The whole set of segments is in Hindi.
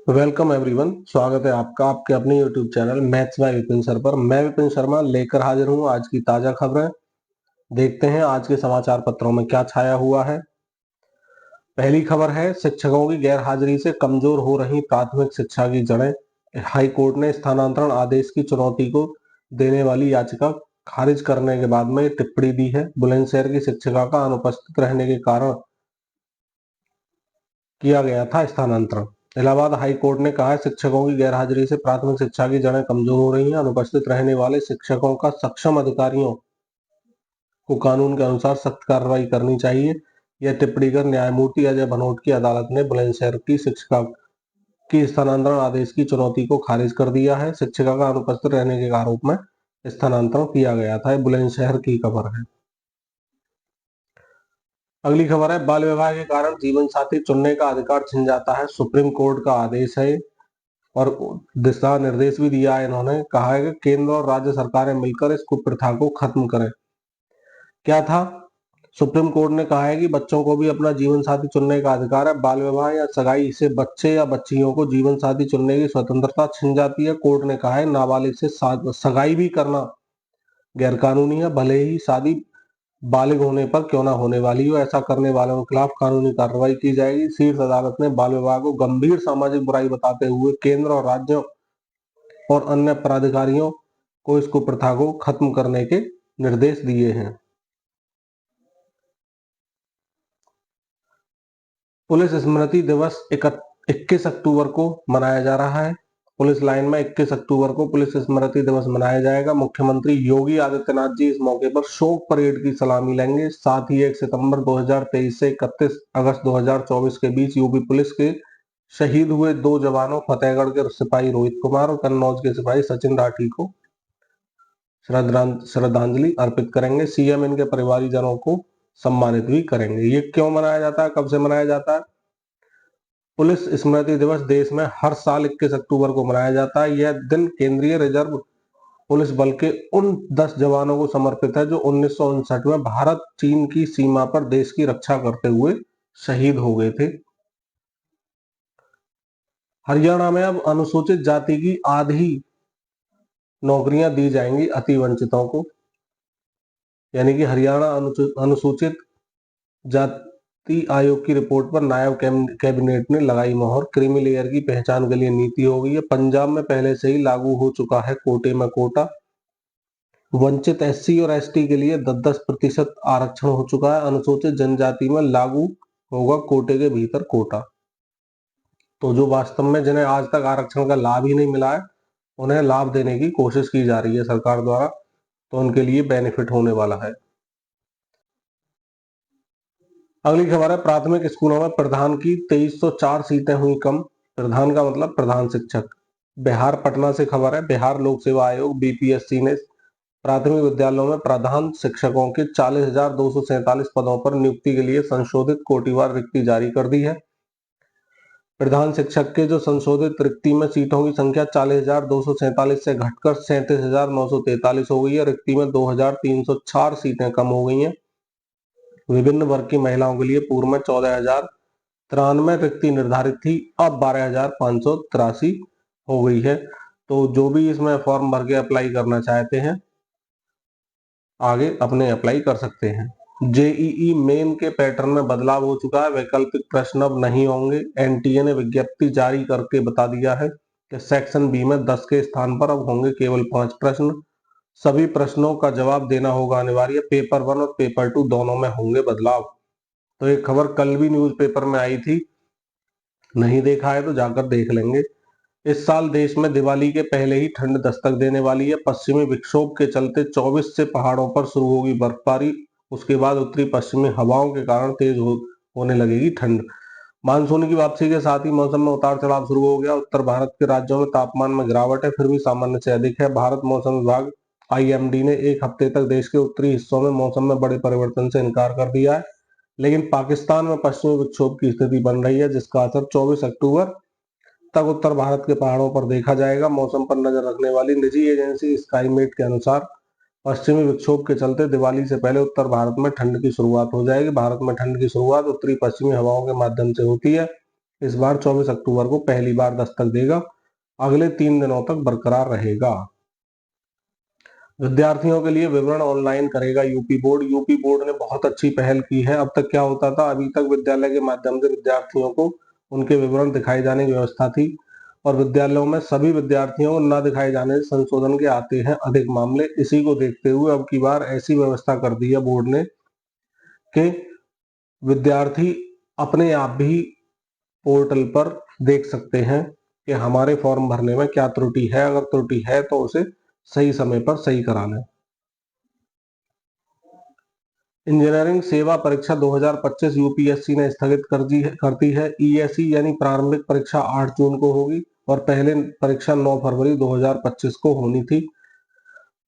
Welcome everyone. स्वागत है आपका आपके अपने YouTube channel maths by Vipin sir पर। मैं विपिन शर्मा लेकर हाजिर हूं आज की ताजा खबरें। देखते हैं आज के समाचार पत्रों में क्या छाया हुआ है। पहली खबर है, शिक्षकों की गैर हाजिरी से कमजोर हो रही प्राथमिक शिक्षा की जड़ें। हाई कोर्ट ने स्थानांतरण आदेश की चुनौती को देने वाली याचिका खारिज करने के बाद में टिप्पणी दी है। बुलंदशहर की शिक्षिका का अनुपस्थित रहने के कारण किया गया था स्थानांतरण। इलाहाबाद हाई कोर्ट ने कहा है, शिक्षकों की गैरहाजिरी से प्राथमिक शिक्षा की जड़ें कमजोर हो रही हैं। अनुपस्थित रहने वाले शिक्षकों का सक्षम अधिकारियों को कानून के अनुसार सख्त कार्रवाई करनी चाहिए। यह टिप्पणी कर न्यायमूर्ति अजय भनोट की अदालत ने बुलंदशहर की शिक्षिका की स्थानांतरण आदेश की चुनौती को खारिज कर दिया है। शिक्षिका का अनुपस्थित रहने के आरोप में स्थानांतरण किया गया था। बुलंदशहर की खबर है। अगली खबर है, बाल विवाह के कारण जीवन साथी चुनने का अधिकार छिन जाता है। सुप्रीम कोर्ट का आदेश है और दिशा निर्देश भी दिया है। इन्होंने कहा है कि केंद्र और राज्य सरकारें मिलकर इस कुप्रथा को खत्म करें। क्या था? सुप्रीम कोर्ट ने कहा है कि बच्चों को भी अपना जीवन साथी चुनने का अधिकार है। बाल विवाह या सगाई से बच्चे या बच्चियों को जीवन साथी चुनने की स्वतंत्रता छिन जाती है। कोर्ट ने कहा है, नाबालिग से सगाई भी करना गैरकानूनी है, भले ही शादी बालिग होने पर क्यों ना होने वाली हो। ऐसा करने वालों के खिलाफ कानूनी कार्रवाई की जाएगी। शीर्ष अदालत ने बाल विवाह को गंभीर सामाजिक बुराई बताते हुए केंद्र और राज्यों और अन्य प्राधिकारियों को इस कुप्रथा को खत्म करने के निर्देश दिए हैं। पुलिस स्मृति दिवस 21 अक्टूबर को मनाया जा रहा है। पुलिस लाइन में 21 अक्टूबर को पुलिस स्मृति दिवस मनाया जाएगा। मुख्यमंत्री योगी आदित्यनाथ जी इस मौके पर शोक परेड की सलामी लेंगे। साथ ही 1 सितंबर 2023 से 31 अगस्त 2024 के बीच यूपी पुलिस के शहीद हुए 2 जवानों फतेहगढ़ के सिपाही रोहित कुमार और कन्नौज के सिपाही सचिन राठी को श्रद्धांजलि अर्पित करेंगे। सीएम इनके परिवारजनों को सम्मानित भी करेंगे। ये क्यों मनाया जाता है, कब से मनाया जाता है? पुलिस स्मृति दिवस देश में हर साल 21 अक्टूबर को मनाया जाता है। यह दिन केंद्रीय रिजर्व पुलिस बल के उन 10 जवानों को समर्पित है जो 1959 में भारत चीन की सीमा पर देश की रक्षा करते हुए शहीद हो गए थे। हरियाणा में अब अनुसूचित जाति की आधी नौकरियां दी जाएंगी अति वंचितों को। यानी कि हरियाणा अनुसूचित जाति आयोग की रिपोर्ट पर नायब कैबिनेट ने लगाई मोहर। क्रीमी लेयर की पहचान के लिए नीति हो गई है। पंजाब में पहले से ही लागू हो चुका है कोटे में कोटा। वंचित एससी और एसटी के लिए 10-10% आरक्षण हो चुका है। अनुसूचित जनजाति में लागू होगा कोटे के भीतर कोटा। तो जो वास्तव में जिन्हें आज तक आरक्षण का लाभ ही नहीं मिला है, उन्हें लाभ देने की कोशिश की जा रही है सरकार द्वारा, तो उनके लिए बेनिफिट होने वाला है। अगली खबर है, प्राथमिक स्कूलों में प्रधान की 2304 सीटें हुई कम। प्रधान का मतलब प्रधान शिक्षक। बिहार पटना से खबर है, बिहार लोक सेवा आयोग बीपीएससी ने प्राथमिक विद्यालयों में प्रधान शिक्षकों के 40,247 पदों पर नियुक्ति के लिए संशोधित कोटिवार रिक्ति जारी कर दी है। प्रधान शिक्षक के जो संशोधित रिक्ति में सीटों की संख्या 40,247 से घटकर 37,943 हो गई है। रिक्ति में 2,304 सीटें कम हो गई हैं। विभिन्न वर्ग की महिलाओं के लिए पूर्व में 14,093 रिक्ति निर्धारित थी, अब 12,583 हो गई है। तो जो भी इसमें फॉर्म भर के अप्लाई करना चाहते हैं, आगे अपने अप्लाई कर सकते हैं। जेईई मेन के पैटर्न में बदलाव हो चुका है। वैकल्पिक प्रश्न अब नहीं होंगे। एनटीए ने विज्ञप्ति जारी करके बता दिया है कि सेक्शन बी में 10 के स्थान पर अब होंगे केवल 5 प्रश्न। सभी प्रश्नों का जवाब देना होगा अनिवार्य। पेपर 1 और पेपर 2 दोनों में होंगे बदलाव। तो एक खबर कल भी न्यूज़पेपर में आई थी, नहीं देखा है तो जाकर देख लेंगे। इस साल देश में दिवाली के पहले ही ठंड दस्तक देने वाली है। पश्चिमी विक्षोभ के चलते 24 से पहाड़ों पर शुरू होगी बर्फबारी। उसके बाद उत्तरी पश्चिमी हवाओं के कारण तेज होने लगेगी ठंड। मानसून की वापसी के साथ ही मौसम में उतार चढ़ाव शुरू हो गया। उत्तर भारत के राज्यों में तापमान में गिरावट है, फिर भी सामान्य से अधिक है। भारत मौसम विभाग आईएमडी ने एक हफ्ते तक देश के उत्तरी हिस्सों में मौसम में बड़े परिवर्तन से इनकार कर दिया है, लेकिन पाकिस्तान में पश्चिमी विक्षोभ की स्थिति बन रही है, जिसका असर 24 अक्टूबर तक उत्तर भारत के पहाड़ों पर देखा जाएगा। मौसम पर नजर रखने वाली निजी एजेंसी स्काईमेट के अनुसार पश्चिमी विक्षोभ के चलते दिवाली से पहले उत्तर भारत में ठंड की शुरुआत हो जाएगी। भारत में ठंड की शुरुआत उत्तरी पश्चिमी हवाओं के माध्यम से होती है। इस बार 24 अक्टूबर को पहली बार दस्तक देगा, अगले 3 दिनों तक बरकरार रहेगा। विद्यार्थियों के लिए विवरण ऑनलाइन करेगा यूपी बोर्ड। यूपी बोर्ड ने बहुत अच्छी पहल की है। अब तक क्या होता था, अभी तक विद्यालय के माध्यम से विद्यार्थियों को उनके विवरण दिखाए जाने की व्यवस्था थी और विद्यालयों में सभी विद्यार्थियों को न दिखाए जाने से संशोधन के आते हैं अधिक मामले। इसी को देखते हुए अब की बार ऐसी व्यवस्था कर दी है बोर्ड ने कि विद्यार्थी अपने आप भी पोर्टल पर देख सकते हैं कि हमारे फॉर्म भरने में क्या त्रुटि है। अगर त्रुटि है तो उसे सही समय पर सही करा लें। इंजीनियरिंग सेवा परीक्षा 2025 यूपीएससी ने स्थगित कर दी है। ईएसई यानी प्रारंभिक परीक्षा 8 जून को होगी और पहले परीक्षा 9 फरवरी 2025 को होनी थी।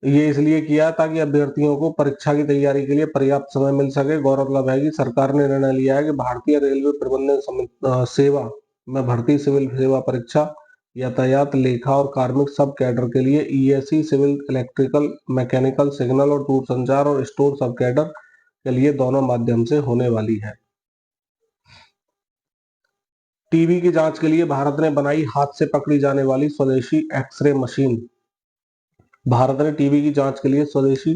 ये इसलिए किया ताकि अभ्यर्थियों को परीक्षा की तैयारी के लिए पर्याप्त समय मिल सके। गौरतलब है कि सरकार ने निर्णय लिया है कि भारतीय रेलवे प्रबंधन सेवा में भर्ती सिविल सेवा परीक्षा यातायात, लेखा और कार्मिक सब कैडर के लिए ESE, civil, electrical, mechanical, signal और दूरसंचार और स्टोर सब कैडर के लिए दोनों माध्यम से होने वाली है। टीबी की जांच के लिए भारत ने बनाई हाथ से पकड़ी जाने वाली स्वदेशी एक्सरे मशीन। भारत ने टीबी की जांच के लिए स्वदेशी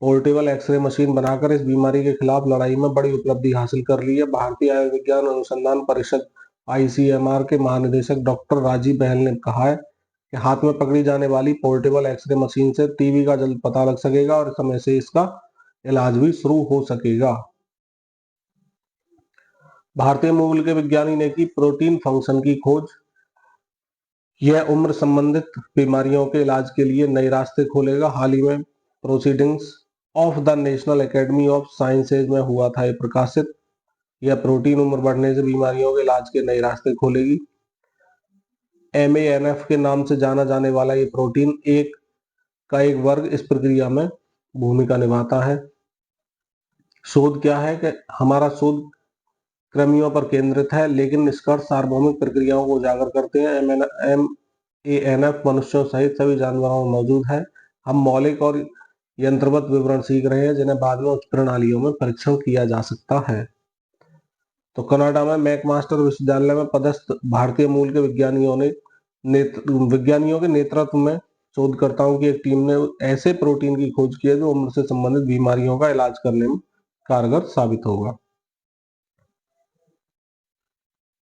पोर्टेबल एक्सरे मशीन बनाकर इस बीमारी के खिलाफ लड़ाई में बड़ी उपलब्धि हासिल कर ली है। भारतीय आयुर्विज्ञान अनुसंधान परिषद आईसीएमआर के महानिदेशक डॉक्टर राजीव बहल ने कहा है कि हाथ में पकड़ी जाने वाली पोर्टेबल एक्सरे मशीन से टीबी का जल्द पता लग सकेगा और समय से इसका इलाज भी शुरू हो सकेगा। भारतीय मूल के विज्ञानी ने की प्रोटीन फंक्शन की खोज। यह उम्र संबंधित बीमारियों के इलाज के लिए नए रास्ते खोलेगा। हाल ही में proceedings of the national academy of sciences में हुआ था यह प्रकाशित। यह प्रोटीन उम्र बढ़ने से बीमारियों के इलाज के नए रास्ते खोलेगी। MANF के नाम से जाना जाने वाला ये प्रोटीन एक वर्ग इस प्रक्रिया में भूमिका निभाता है। शोध क्या है कि हमारा शोध कृमियों पर केंद्रित है, लेकिन निष्कर्ष सार्वभौमिक प्रक्रियाओं को उजागर करते हैं। MANF मनुष्यों सहित सभी जानवरों में मौजूद है। हम मौलिक और यंत्रवत विवरण सीख रहे हैं जिन्हें बाद में उच्च प्रणालियों में परीक्षण किया जा सकता है। तो कनाडा में मैकमास्टर विश्वविद्यालय में पदस्थ भारतीय मूल के विज्ञानियों के नेतृत्व में शोधकर्ताओं की एक टीम ने ऐसे प्रोटीन की खोज की है जो उम्र से संबंधित बीमारियों का इलाज करने में कारगर साबित होगा।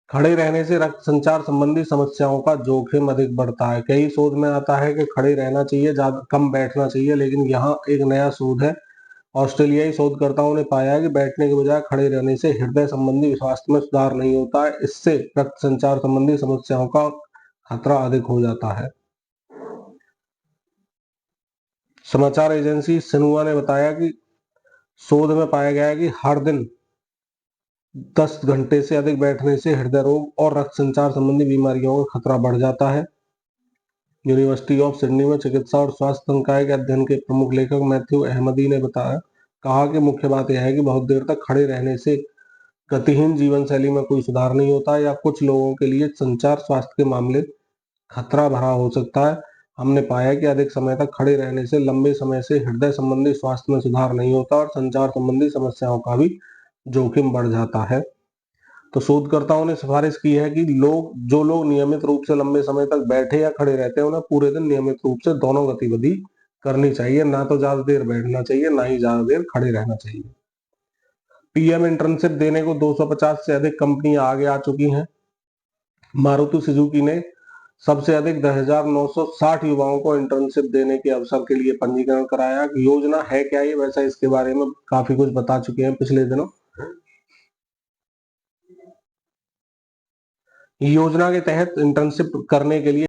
खड़े रहने से रक्त संचार संबंधी समस्याओं का जोखिम अधिक बढ़ता है। कई शोध में आता है कि खड़े रहना चाहिए, ज्यादा कम बैठना चाहिए, लेकिन यहाँ एक नया शोध है। ऑस्ट्रेलियाई शोधकर्ताओं ने पाया है कि बैठने के बजाय खड़े रहने से हृदय संबंधी स्वास्थ्य में सुधार नहीं होता है। इससे रक्त संचार संबंधी समस्याओं का खतरा अधिक हो जाता है। समाचार एजेंसी सिन्हुआ ने बताया कि शोध में पाया गया है कि हर दिन 10 घंटे से अधिक बैठने से हृदय रोग और रक्त संचार संबंधी बीमारियों का खतरा बढ़ जाता है। यूनिवर्सिटी ऑफ सिडनी में चिकित्सा और स्वास्थ्य संकाय के अध्ययन के प्रमुख लेखक मैथ्यू अहमदी ने कहा कि मुख्य बात यह है कि बहुत देर तक खड़े रहने से गतिहीन जीवन शैली में कोई सुधार नहीं होता या कुछ लोगों के लिए संचार स्वास्थ्य के मामले खतरा भरा हो सकता है। हमने पाया कि अधिक समय तक खड़े रहने से लंबे समय से हृदय संबंधी स्वास्थ्य में सुधार नहीं होता और संचार संबंधी समस्याओं का भी जोखिम बढ़ जाता है। तो शोधकर्ताओं ने सिफारिश की है कि जो लोग नियमित रूप से लंबे समय तक बैठे या खड़े रहते हैं उन्हें पूरे दिन नियमित रूप से दोनों गतिविधि करनी चाहिए। ना तो ज्यादा देर बैठना चाहिए, ना ही ज्यादा देर खड़े रहना चाहिए। पीएम इंटर्नशिप देने को 250 से अधिक कंपनियां आगे आ चुकी हैं। मारुति सुजुकी ने सबसे अधिक 10,960 युवाओं को इंटर्नशिप देने के अवसर के लिए पंजीकरण कराया। योजना है क्या ये, वैसा इसके बारे में काफी कुछ बता चुके हैं पिछले दिनों। योजना के तहत इंटर्नशिप करने के लिए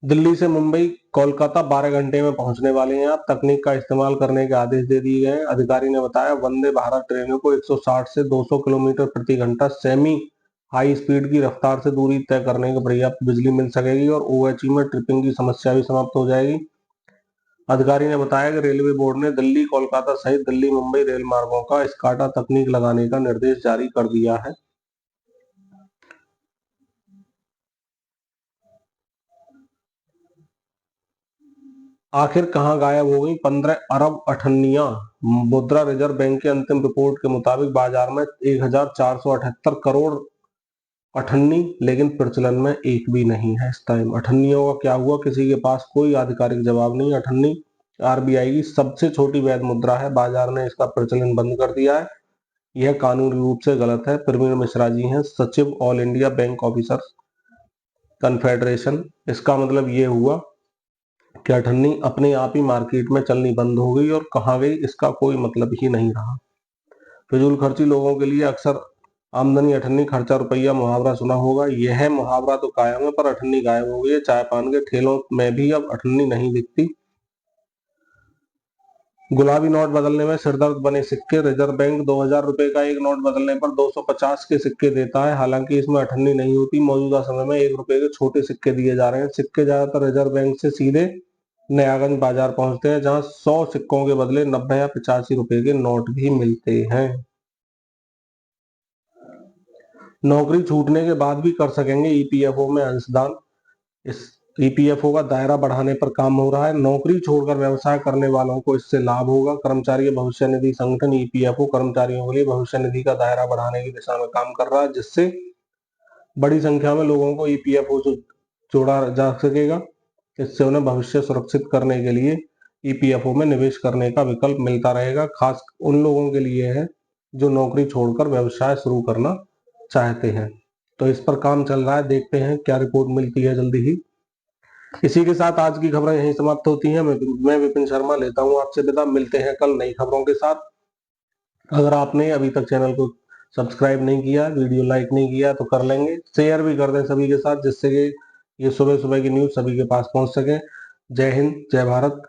दिल्ली से मुंबई, कोलकाता 12 घंटे में पहुंचने वाले हैं। आप तकनीक का इस्तेमाल करने के आदेश दे दिए गए हैं। अधिकारी ने बताया वंदे भारत ट्रेनों को 160 से 200 किलोमीटर प्रति घंटा सेमी हाई स्पीड की रफ्तार से दूरी तय करने की पर्याप्त बिजली मिल सकेगी और ओएचई में ट्रिपिंग की समस्या भी समाप्त हो जाएगी। अधिकारी ने बताया कि रेलवे बोर्ड ने दिल्ली कोलकाता सहित दिल्ली मुंबई रेल मार्गों का स्काडा तकनीक लगाने का निर्देश जारी कर दिया है। आखिर कहां गायब हो गई 15 अरब अठन्नियां? मुद्रा रिजर्व बैंक की अंतिम रिपोर्ट के मुताबिक बाजार में 1478 करोड़ अठन्नी, लेकिन प्रचलन में एक भी नहीं है इस टाइम। अठन्नियों का क्या हुआ, किसी के पास कोई आधिकारिक जवाब नहीं। अठन्नी आरबीआई की सबसे छोटी वैध मुद्रा है, बाजार ने इसका प्रचलन बंद कर दिया है। यह कानूनी रूप से गलत है। प्रवीण मिश्रा जी हैं सचिव all India bank officers confederation. इसका मतलब ये हुआ कि अठन्नी अपने आप ही मार्केट में चलनी बंद हो गई, और कहाँ गई इसका कोई मतलब ही नहीं रहा। फिजूल खर्ची लोगों के लिए अक्सर आमदनी अठन्नी, खर्चा रुपया मुहावरा सुना होगा। यह मुहावरा तो कायम है, पर अठन्नी गायब हो गई है। चाय पान के ठेलों में भी अब अठन्नी नहीं दिखती। गुलाबी नोट बदलने में सिरदर्द बने सिक्के। रिजर्व बैंक 2000 रुपए का एक नोट बदलने पर 250 के सिक्के देता है, हालांकि इसमें अठन्नी नहीं होती। मौजूदा समय में 1 रुपए के छोटे सिक्के दिए जा रहे हैं। सिक्के ज्यादातर रिजर्व बैंक से सीधे नयागंज बाजार पहुंचते हैं, जहां 100 सिक्कों के बदले 90 या 85 रुपए के नोट भी मिलते हैं। नौकरी छूटने के बाद भी कर सकेंगे ईपीएफओ में अंशदान। इस ईपीएफओ का दायरा बढ़ाने पर काम हो रहा है। नौकरी छोड़कर व्यवसाय करने वालों को इससे लाभ होगा। कर्मचारी भविष्य निधि संगठन ईपीएफओ कर्मचारियों के लिए भविष्य निधि का दायरा बढ़ाने की दिशा में काम कर रहा है, जिससे बड़ी संख्या में लोगों को ईपीएफओ से जोड़ा जा सकेगा। इससे उन्हें भविष्य सुरक्षित करने के लिए ईपीएफओ में निवेश करने का विकल्प मिलता रहेगा। खास उन लोगों के लिए है जो नौकरी छोड़कर व्यवसाय शुरू करना चाहते हैं। तो इस पर काम चल रहा है, देखते हैं क्या रिपोर्ट मिलती है जल्दी ही। इसी के साथ आज की खबरें यहीं समाप्त होती हैं। मैं विपिन शर्मा लेता हूं आपसे विदा। मिलते हैं कल नई खबरों के साथ। अगर आपने अभी तक चैनल को सब्सक्राइब नहीं किया, वीडियो लाइक नहीं किया, तो कर लेंगे। शेयर भी कर दें सभी के साथ, जिससे कि ये सुबह सुबह की न्यूज सभी के पास पहुंच सके। जय हिंद, जय भारत।